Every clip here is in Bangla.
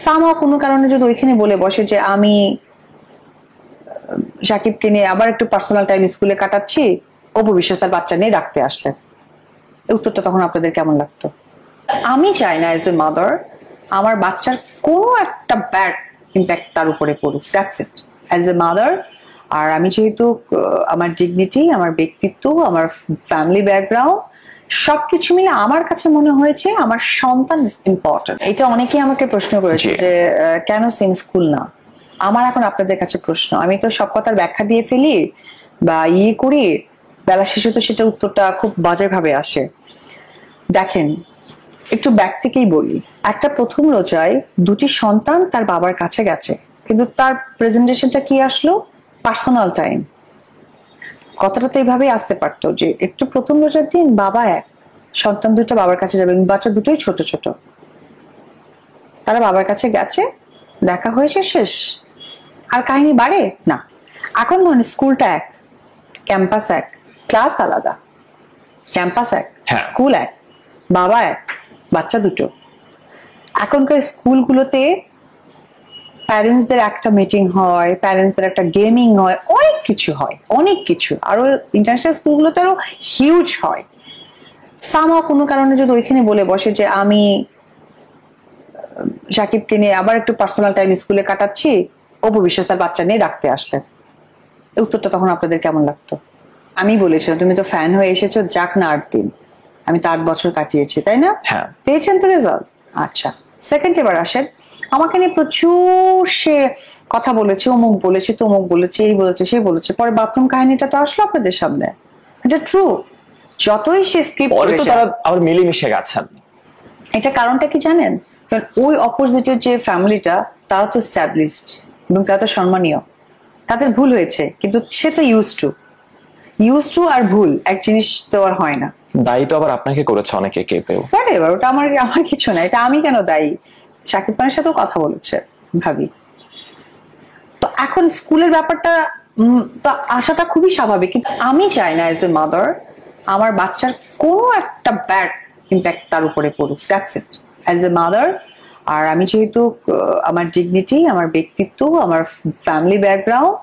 সামহাও কোনো কারণে যদি ওইখানে বলে বসে যে আমি সাকিবকে নিয়ে আবার একটু পার্সোনাল টাইম স্কুলে কাটাচ্ছি, অপু বিশ্বাস তার বাচ্চা নিয়ে ডাকতে আসলেন, উত্তরটা তখন আপনাদের কেমন লাগতো? আমি চাই না এজ এ মাদার আমার বাচ্চার কোনো একটা ব্যাড ইম্প্যাক্ট তার উপরে পড়ুক, that's it as a mother. আর আমি যেহেতু আমার ডিগনিটি, আমার ব্যক্তিত্ব, আমার ফ্যামিলি ব্যাকগ্রাউন্ড সবকিছু মিলে আমার কাছে মনে হয়েছে আমার সন্তান ইম্পর্টেন্ট। এটা অনেকেই আমাকে প্রশ্ন করেছে যে কেন সেম স্কুল না। আমার এখন আপনাদের কাছে প্রশ্ন, আমি তো সব কথার ব্যাখ্যা দিয়ে ফেলি বা করি, বেলা শেষে তো সেটা উত্তরটা খুব বাজে ভাবে আসে। দেখেন, একটু ব্যাক থেকেই বলি, একটা প্রথম রোজায় দুটি সন্তান তার বাবার কাছে গেছে, কিন্তু তার প্রেজেন্টেশনটা কি আসলো? Personal time. কথাটা তো এইভাবেই আসতে পারতো যে একটু প্রথম রোজার দিন বাবা এক, সন্তান দুটো বাবার কাছে যাবে, বাচ্চা দুটোই ছোট ছোট, তারা বাবার কাছে গেছে, দেখা হয়েছে, শেষ। আর কাহিনী বাড়ে না। এখন মানে স্কুলটা এক, ক্যাম্পাস এক, ক্লাস আলাদা, ক্যাম্পাস এক, স্কুল এক, বাবা এক, বাচ্চা দুটো। এখনকার স্কুলগুলোতে প্যারেন্টসদের একটা মিটিং হয়, প্যারেন্টসদের একটা গেমিং হয়, অনেক কিছু হয়, অনেক কিছু। আরো ইন্টারন্যাশনাল স্কুলগুলোতে আরো হিউজ হয়। সামহাও কোনো কারণে যদি ওইখানে বলে বসে যে আমি সাকিবকে নিয়ে আবার একটু পার্সোনাল টাইম স্কুলে কাটাচ্ছি, অপু বিশ্বাস তার বাচ্চা নিয়ে ডাকতে আসলেন, উত্তরটা তখন আপনাদের কেমন লাগতো? আমি বলেছিলাম তুমি তো ফ্যান হয়ে এসেছো, যাক না 8 দিন, আমি তো 8 বছর কাটিয়েছি, তাই না? পেয়েছেন তো রেজাল্ট। আচ্ছা, সেকেন্ড এবার আসেন, আমাকে নিয়ে প্রচুর সে কথা বলেছে, অমুক বলেছে, তমুক বলেছে, এই বলেছে, সেই বলেছে, পরে বাথরুম কাহিনীটা তো আসলো আপনাদের সামনে। এটা ট্রু। যতই সে স্কিপ করে তারা আবার মিলেমিশে গেছেন। এটা কারণটা কি জানেন? কারণ ওই অপোজিটের যে ফ্যামিলিটা তারা তো এস্টাবলিশড এবং তারা তো সম্মানীয়, তাদের ভুল হয়েছে, কিন্তু সে তো ইউজ টু আর ভুল এক জিনিস তো আর হয় না। দায়ী তো আবার আপনাকে করেছে অনেকে, কেউ। এবার ওটা আমার কিছু না, এটা আমি কেন দায়ী? শাকিব খানের সাথেও কথা বলেছে ভাবি। তো এখন স্কুলের ব্যাপারটা তো আসাটা খুবই স্বাভাবিক, কিন্তু আমি চাই না এজ এ মাদার আমার বাচ্চার কোনো একটা ব্যাড ইম্প্যাক্ট তার উপরে পড়ুক, that's it as a mother. আর আমি যেহেতু আমার ডিগনিটি, আমার ব্যক্তিত্ব, আমার ফ্যামিলি ব্যাকগ্রাউন্ড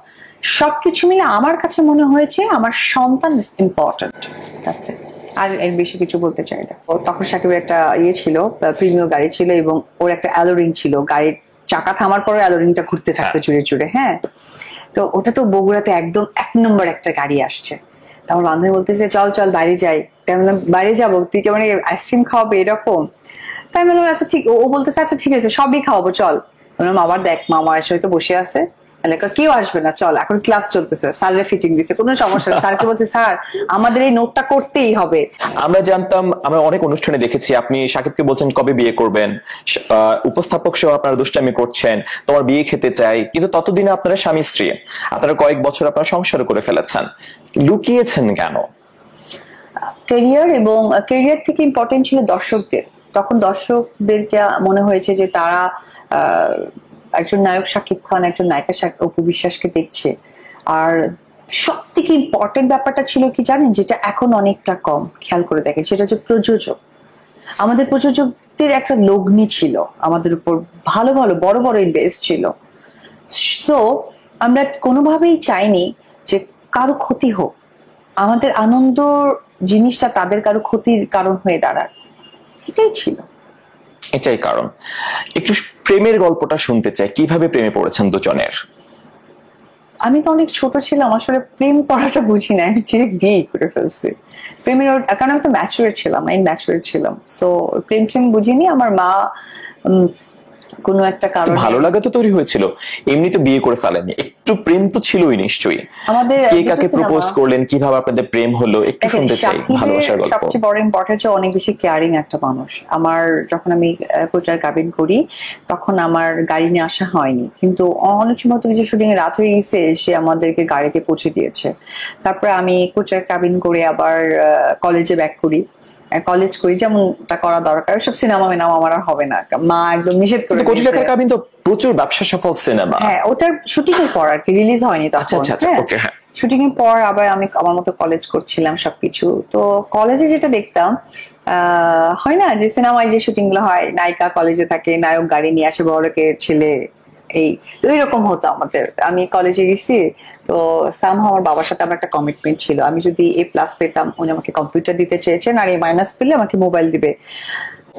সবকিছু মিলে আমার কাছে মনে হয়েছে আমার সন্তান ইম্পর্টেন্ট, দ্যাটস ইট। আর এর বেশি কিছু বলতে চাই না। তখন সাকিবের একটা ছিল, প্রিমিয়ার গাড়ি ছিল, এবং ওর একটা অ্যালোরিং ছিল, গাড়ির চাকা থামার পরে অ্যালোরিংটা ঘুরতে থাকতো জুড়ে জুড়ে। হ্যাঁ, তো ওটা তো বগুড়াতে একদম 1 নম্বর একটা গাড়ি আসছে। আমার বান্ধবী বলতেছে চল চল বাইরে যাই। তাই বললাম বাইরে যাবো, তুই কেমন আইসক্রিম খাওয়াবে এরকম? তাই বললাম আচ্ছা ঠিক। ও বলতেছে আচ্ছা ঠিক আছে, সবই খাওয়াবো চল। বললাম আবার দেখ মামা এসে হয়তো বসে আছে, কেউ আসবে না, চল এখন ক্লাস চলতেছে, স্যারের ফিটিং দিছে, কোনো সমস্যা নেই। স্যারকে বলছে স্যার আমাদের এই নোটটা করতেই হবে। আমরা জানতাম, আমরা অনেক অনুষ্ঠানে দেখেছি আপনি সাকিবকে বলছেন কবে বিয়ে করবেন, উপস্থাপক সহ আপনারা দুষ্টামি করছেন, তোমার বিয়ে খেতে চাই, কিন্তু ততদিনে আপনারা স্বামী স্ত্রী, আপনারা কয়েক বছর আপনারা সংসার করে ফেলেছেন, লুকিয়েছেন কেন? ক্যারিয়ার, এবং ক্যারিয়ার থেকে ইম্পর্টেন্ট ছিল দর্শকদের। তখন দর্শকদেরকে মনে হয়েছে যে তারা একজন নায়ক শাকিব খান, একজন নায়িকা অপু বিশ্বাসকে দেখছে। আর সব থেকে ইম্পর্টেন্ট ব্যাপারটা ছিল কি জানেন, যেটা এখন অনেকটা কম খেয়াল করে দেখেন, সেটা হচ্ছে প্রযোজক। আমাদের প্রযোজকদের একটা লগ্নি ছিল আমাদের উপর, ভালো ভালো বড় বড় ইনভেস্ট ছিল। সো আমরা কোনোভাবেই চাইনি যে কারো ক্ষতি হোক, আমাদের আনন্দ জিনিসটা তাদের কারো ক্ষতির কারণ হয়ে দাঁড়ায়, এটাই ছিল। এটাই কারণ। একটু প্রেমের গল্পটা শুনতে চাই, কিভাবে প্রেমে পড়েছেন দুজনের? আমি তো অনেক ছোট ছিলাম, আসলে প্রেম পড়াটা বুঝি না, আমি ডিরেক্ট বিয়ে করে ফেলছি। প্রেমের কারণ আমি তো ম্যাচুরেট ছিলাম, ইনম্যাচুরেট ছিলাম, সো প্রেম বুঝিনি। আমার মা কোনো একটা কারণে, ভালো লাগা তো তৈরি হয়েছিল, এমনিতে বিয়ে করে ফেলেনি, একটু প্রেম তো ছিলই নিশ্চয়ই। আমাদের কে কাকে প্রপোজ করলেন, কিভাবে আপনাদের প্রেম হলো, একটু শুনতে চাই ভালোবাসার গল্প। সবচেয়ে বড় ইম্পর্টেন্ট হচ্ছে অনেক বেশি কেয়ারিং একটা মানুষ। আমার যখন আমি কোটার কাবিন করি তখন আমার গাড়ি নিয়ে আসা হয়নি, কিন্তু অনেক সময় তো কিছু শুটিং এ রাত হয়ে গেছে, সে আমাদেরকে গাড়িতে পৌঁছে দিয়েছে। তারপরে আমি কোটার কাবিন করে আবার কলেজে ব্যাক করি, কলেজ করি, যেমনটা করা দরকার। সব সিনেমা আমার আর হবে না, মা একদম নিষেধ করে। কোটি টাকার কাবিন তো প্রচুর ব্যবসা সফল সিনেমা। হ্যাঁ, ওটার শুটিং এর পর আর কি, রিলিজ হয়নি তখন। শুটিং এর পর আবার আমি আমার মতো কলেজ করছিলাম সবকিছু। তো কলেজে যেটা দেখতাম, হয় না যে সিনেমায় যে শুটিং গুলো হয়, নায়িকা কলেজে থাকে, নায়ক গাড়ি নিয়ে আসে, বড় লোকের ছেলে, এই তো এরকম হতো আমাদের। আমি কলেজে গেছি, তো সামহাও আমার বাবার সাথে আমার একটা কমিটমেন্ট ছিল, আমি যদি A+ পেতাম উনি আমাকে কম্পিউটার দিতে চেয়েছেন, আর A- পেলে আমাকে মোবাইল দিবে।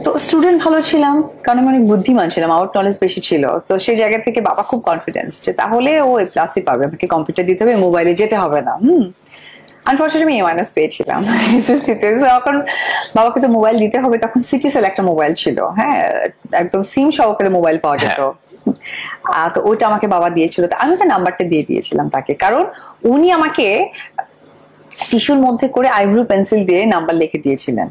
তো স্টুডেন্ট ভালো ছিলাম, কারণ আমি অনেক বুদ্ধিমান ছিলাম, আমার নলেজ বেশি ছিল। তো সেই জায়গা থেকে বাবা খুব কনফিডেন্স যে তাহলে ও A+ই পাবে, আমাকে কম্পিউটার দিতে হবে, মোবাইলে যেতে হবে না। আনফর্চুনেটলি আমি A- পেয়েছিলাম এসএসসিতে। তখন বাবাকে তো মোবাইল দিতে হবে, তখন সিটিসেল একটা মোবাইল ছিল, হ্যাঁ, একদম সিম সহকারে মোবাইল পাওয়া যেত। হ্যাঁ। তো ওইটা আমাকে বাবা দিয়েছিল, তো আমি তার নাম্বারটা দিয়ে দিয়েছিলাম তাকে, কারণ উনি আমাকে টিস্যুর মধ্যে করে আইব্রো পেন্সিল দিয়ে নাম্বার লিখে দিয়েছিলেন।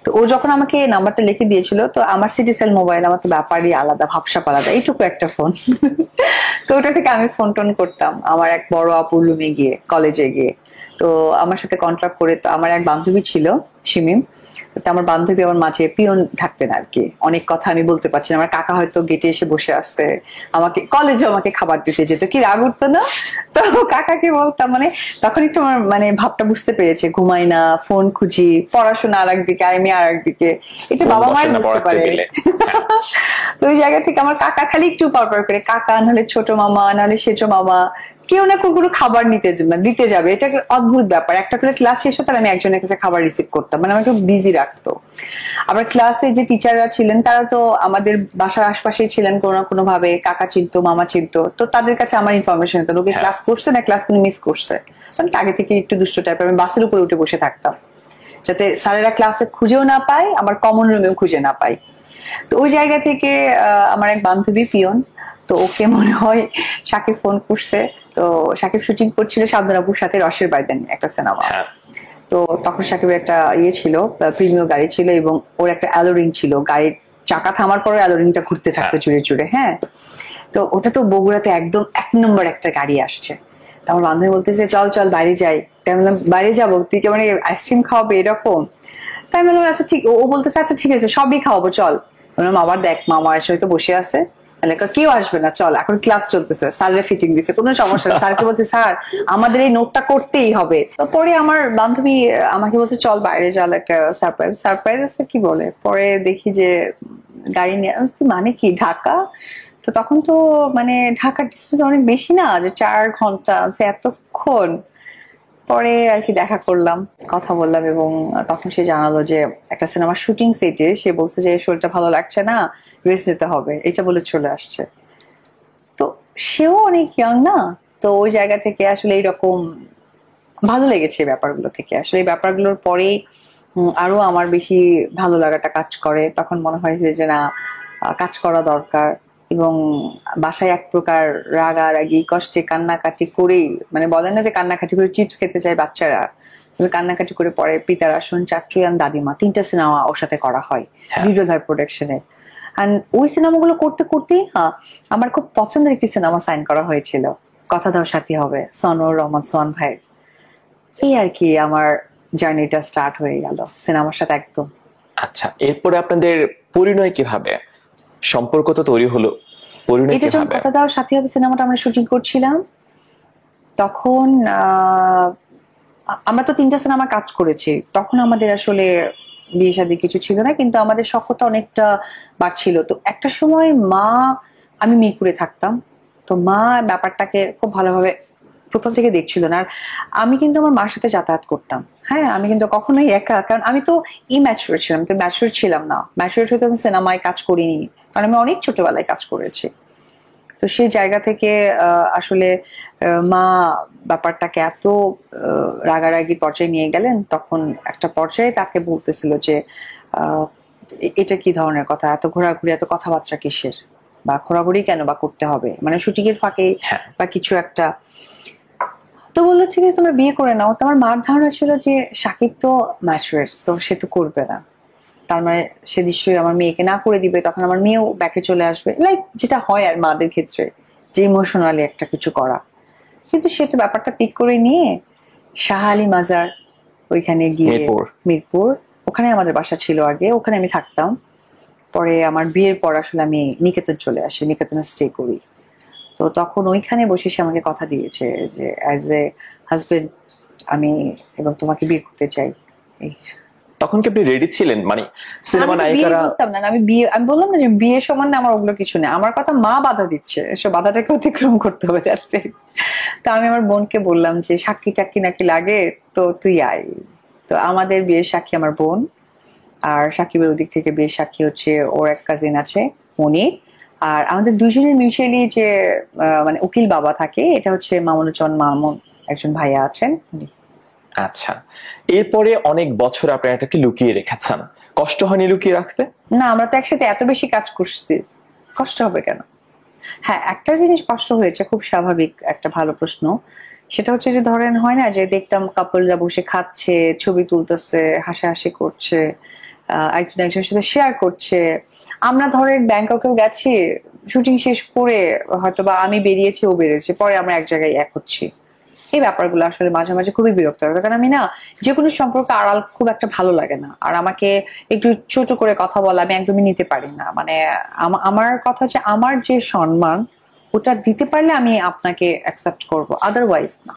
তো ও যখন আমাকে নাম্বারটা লিখে দিয়েছিল, তো আমার সিটিসেল মোবাইল, আমার তো ব্যাপারই আলাদা, ভাবসাব আলাদা, এইটুকু একটা ফোন। তো ওটা থেকে আমি ফোন টোন করতাম আমার এক বড় আপু রুমে গিয়ে, কলেজে গিয়ে। তো আমার সাথে কন্ট্রাক্ট করে, তো আমার এক বান্ধবী ছিল শিমিম, তো আমার বান্ধবী আমার মাঝে পিয়ন থাকতেন আর কি। অনেক কথা আমি বলতে পারছি না, আমার কাকা হয়তো গেটে এসে বসে আসছে, আমাকে কলেজে আমাকে খাবার দিতে যেত, কি রাগ উঠতো না? তো কাকাকে বলতাম, মানে তখন একটু আমার মানে ভাবটা বুঝতে পেরেছে, ঘুমাই না, ফোন খুঁজি, পড়াশোনা আর একদিকে, আমি আর একদিকে, এটা মন বাবা বসে মায়ের না বুঝতে পড়ার পারে। টেবিলে। হ্যাঁ। তো ওই জায়গা থেকে আমার কাকা খালি একটু পরপর করে, কাকা নাহলে ছোট মামা নাহলে সেজ মামা, কেউ না কেউ কোনো খাবার দিতে যাবে। এটা একটা অদ্ভুত ব্যাপার, একটা করে ক্লাস শেষ হতো আর আমি একজনের কাছে খাবার রিসিভ করতাম, মানে আমাকে বিজি রাখতো। আবার ক্লাসে যে টিচাররা ছিলেন তারা তো আমাদের বাসার আশপাশেই ছিলেন কোনো না কোনো ভাবে, কাকা চিনতো, মামা চিনতো, তো তাদের কাছে আমার ইনফরমেশন হতো লোকে হ্যাঁ। ক্লাস করছে না ক্লাস কোনো মিস করছে। মানে আগে থেকে একটু দুষ্ট টাইপের, আমি বাসের উপরে উঠে বসে থাকতাম যাতে স্যারেরা ক্লাসে খুঁজেও না পায়, আবার কমন রুমেও খুঁজে না পায়। তো ওই জায়গা থেকে আমার এক বান্ধবী পিয়ন, তো ওকে মনে হয় সাকিব ফোন করছে। তো সাকিব শুটিং করছিল শাবনুর আপুর সাথে রসের বাইদান একটা সিনেমা। হ্যাঁ। তো তখন সাকিবের একটা ইয়ে ছিল, প্রিমিয়ার গাড়ি ছিল, এবং ওর একটা অ্যালোরিং ছিল, গাড়ির চাকা থামার পরে অ্যালোরিংটা ঘুরতে থাকতো হ্যাঁ। জুড়ে জুড়ে, হ্যাঁ। তো ওটা তো বগুড়াতে একদম 1 নম্বর একটা গাড়ি আসছে। তো আমার বান্ধবী বলতেছে চল চল বাইরে যাই। তাই বললাম বাইরে যাবো, তুই কি মানে আইসক্রিম খাওয়াবে এরকম? তাই বললাম আচ্ছা ঠিক, ও বলতেছে আচ্ছা ঠিক আছে সবই খাওয়াবো চল। বললাম আবার দেখ মামা এসে হয়তো বসে আছে, তাহলে কেউ আসবে না, চল এখন ক্লাস চলতেছে, স্যারের ফিটিং দিছে, কোনো সমস্যা নেই। স্যারকে বলছে স্যার আমাদের এই নোটটা করতেই হবে। তো পরে আমার বান্ধবী আমাকে বলছে চল বাইরে চল, একটা সারপ্রাইজ সারপ্রাইজ আছে কি বলে, পরে দেখি যে গাড়ি নিয়ে আসছি, মানে কি ঢাকা। তো তখন তো মানে ঢাকার ডিস্টেন্স অনেক বেশি না, যে 4 ঘন্টা, সে এতক্ষণ পরে আর কি দেখা করলাম, কথা বললাম, এবং তখন সে জানালো যে একটা সিনেমার শুটিং সেটে সে বলছে যে শরীরটা ভালো লাগছে না, রেস্ট নিতে হবে, এটা বলে চলে আসছে। তো সেও অনেক ইয়াং না, তো ওই জায়গা থেকে আসলে এইরকম ভালো লেগেছে এই ব্যাপারগুলো থেকে, আসলে এই ব্যাপারগুলোর পরেই আরো আমার বেশি ভালো লাগাটা কাজ করে। তখন মনে হয় যে না, কাজ করা দরকার। এবং বাসায় এক প্রকার রাগারাগি কষ্টে কান্নাকাটি করেই, মানে বলেন না যে কান্নাকাটি করে চিপস খেতে চায় বাচ্চারা, তুমি কান্নাকাটি করে পরে পিতার আসন, চাচুয়ান, দাদিমা, 3টা সিনেমা ওর সাথে করা হয় হ্যাঁ। ভিডিও ভাই প্রোডাকশনে। এন্ড ওই সিনেমাগুলো করতে করতেই আমার খুব পছন্দের একটি সিনেমা সাইন করা হয়েছিল, কথা দাও সাথী হবে, সনোর রহমান সোহান ভাই। এই আর কি আমার জার্নিটা স্টার্ট হয়ে গেল সিনেমার সাথে একদম। আচ্ছা, এরপরে আপনাদের পরিণয় কিভাবে? সম্পর্ক তো তৈরি হলো, পরিণয় এটা যখন কিভাবে? কথা দাও সাথী হবে সিনেমাটা আমরা শুটিং করছিলাম, তখন আমরা তো 3টা সিনেমা কাজ করেছি, তখন আমাদের আসলে বিয়ে শাদী কিছু ছিল না, কিন্তু আমাদের সখ্যতা অনেকটা বাড়ছিল। তো একটা সময় মা, আমি মিরপুরে থাকতাম, তো মা ব্যাপারটাকে খুব ভালোভাবে প্রথম থেকে দেখছিল না। আর আমি কিন্তু আমার মার সাথে যাতায়াত করতাম, হ্যাঁ, আমি কিন্তু কখনোই একা, কারণ আমি তো ইম্যাচিউর ছিলাম, তো ম্যাচিউর ছিলাম না, ম্যাচিউর হয়তো আমি সিনেমায় কাজ করিনি, কারণ আমি অনেক ছোটবেলায় কাজ করেছি। তো সেই জায়গা থেকে আসলে মা ব্যাপারটাকে এত রাগারাগি পর্যায়ে নিয়ে গেলেন, তখন একটা পর্যায়ে তাকে বলতেছিল যে আহ, এটা কি ধরনের কথা, এত ঘোরাঘুরি, এত কথাবার্তা কিসের, বা ঘোরাঘুরি কেন বা করতে হবে, মানে শুটিং এর ফাঁকে হ্যাঁ। বা কিছু একটা। তো বললো ঠিক আছে তোমরা বিয়ে করে নাও। তো আমার মার ধারণা ছিল যে সাকিব তো ম্যাচুয়ার, তো সে তো করবে না, তার মানে সে নিশ্চয়ই আমার মেয়েকে না করে দিবে, তখন আমার মেয়েও ব্যাকে চলে আসবে, লাইক যেটা হয় আর মাদের ক্ষেত্রে, যে ইমোশনালি একটা কিছু করা। কিন্তু সে তো ব্যাপারটা পিক করে নিয়ে শাহ আলী মাজার ওইখানে গিয়ে, মিরপুর। মিরপুর, ওখানে আমাদের বাসা ছিল আগে, ওখানে আমি থাকতাম। পরে আমার বিয়ের পর আসলে আমি নিকেতন চলে আসি, নিকেতনে স্টে করি। তো তখন ওইখানে বসে সে আমাকে কথা দিয়েছে যে অ্যাজ এ হাজবেন্ড আমি এবং তোমাকে বিয়ে করতে চাই। এই তখন কি আপনি রেডি ছিলেন? মানে সিনেমা আমি তো বিয়ে নায়িকারা বুঝতাম না, আমি বললাম না যে বিয়ে সম্বন্ধে আমার ওগুলো কিছু নেই, আমার কথা মা বাধা দিচ্ছে, সব বাধাটাকে অতিক্রম করতে হবে, that's it। তো আমি আমার বোনকে বললাম যে সাক্ষী টাক্ষী নাকি লাগে, তো তুই আয়। তো আমাদের বিয়ের সাক্ষী আমার বোন, আর সাকিবের ওদিক থেকে বিয়ের সাক্ষী হচ্ছে ওর এক কাজিন আছে মনির, আর আমাদের দুজনের মিউচুয়ালি যে মানে উকিল বাবা থাকে, এটা হচ্ছে মামুনুজ্জামান মামুন, একজন ভাইয়া আছেন উনি। আচ্ছা, এরপরে অনেক বছর আপনারা এটাকে লুকিয়ে রেখেছেন, কষ্ট হয়নি লুকিয়ে রাখতে? না, আমরা তো একসাথে এত বেশি কাজ করছি, কষ্ট হবে কেন? হ্যাঁ, একটা জিনিস কষ্ট হয়েছে, খুব স্বাভাবিক একটা ভালো প্রশ্ন। সেটা হচ্ছে যে ধরেন হয় না যে দেখতাম কাপলরা বসে খাচ্ছে, ছবি তুলতেছে, হাসাহাসি করছে, একজন একজনের সাথে শেয়ার করছে। আমরা ধরেন ব্যাংককেও গেছি, শুটিং শেষ করে হয়তো বা আমি বেরিয়েছি, ও বেরিয়েছে, পরে আমরা এক জায়গায় এক হচ্ছি। এই ব্যাপারগুলো আসলে মাঝে মাঝে খুবই বিরক্ত লাগে, কারণ আমি না যে কোনো সম্পর্ক আড়াল খুব একটা ভালো লাগে না, আর আমাকে একটু ছোট করে কথা বলা আমি একদমই নিতে পারি না। মানে আমার কথা হচ্ছে আমার যে সম্মান ওটা দিতে পারলে আমি আপনাকে অ্যাকসেপ্ট করব, আদারওয়াইজ না।